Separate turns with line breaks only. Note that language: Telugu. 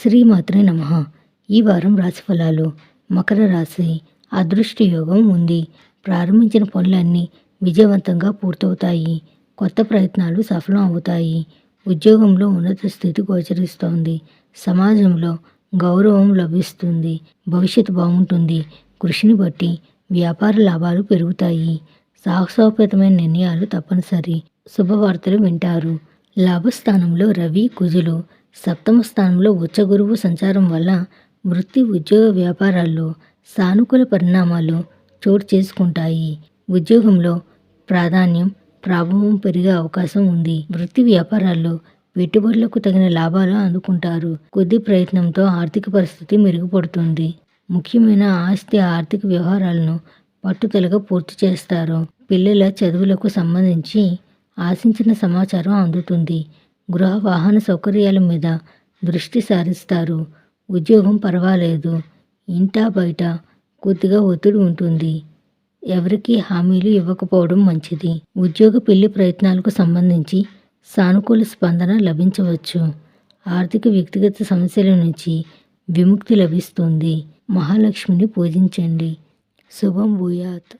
శ్రీమాత్రే నమః. ఈ వారం రాశిఫలాలు. మకర రాశి. అదృష్ట యోగం ఉంది. ప్రారంభించిన పనులన్నీ విజయవంతంగా పూర్తవుతాయి. కొత్త ప్రయత్నాలు సఫలం అవుతాయి. ఉద్యోగంలో ఉన్నత స్థితి గోచరిస్తోంది. సమాజంలో గౌరవం లభిస్తుంది. భవిష్యత్తు బాగుంటుంది. కృషిని బట్టి వ్యాపార లాభాలు పెరుగుతాయి. సాహసోపేతమైన నిర్ణయాలు తప్పనిసరి. శుభవార్తలు వింటారు. లాభస్థానంలో రవి, కుజులు, సప్తమ స్థానంలో ఉచ్చగురువు సంచారం వల్ల వృత్తి, ఉద్యోగ, వ్యాపారాల్లో సానుకూల పరిణామాలు చోటు చేసుకుంటాయి. ఉద్యోగంలో ప్రాధాన్యం, ప్రాభవం పెరిగే అవకాశం ఉంది. వృత్తి వ్యాపారాల్లో పెట్టుబడులకు తగిన లాభాలు అందుకుంటారు. కొద్ది ప్రయత్నంతో ఆర్థిక పరిస్థితి మెరుగుపడుతుంది. ముఖ్యమైన ఆస్తి, ఆర్థిక వ్యవహారాలను పట్టుదలగా పూర్తి చేస్తారు. పిల్లల చదువులకు సంబంధించి ఆశించిన సమాచారం అందుతుంది. గృహ, వాహన సౌకర్యాల మీద దృష్టి సారిస్తారు. ఉద్యోగం పర్వాలేదు. ఇంటా బయట కొద్దిగా ఒత్తిడి ఉంటుంది. ఎవరికీ హామీలు ఇవ్వకపోవడం మంచిది. ఉద్యోగ, పెళ్లి ప్రయత్నాలకు సంబంధించి సానుకూల స్పందన లభించవచ్చు. ఆర్థిక, వ్యక్తిగత సమస్యల నుంచి విముక్తి లభిస్తుంది. మహాలక్ష్మిని పూజించండి. శుభం భూయాత్.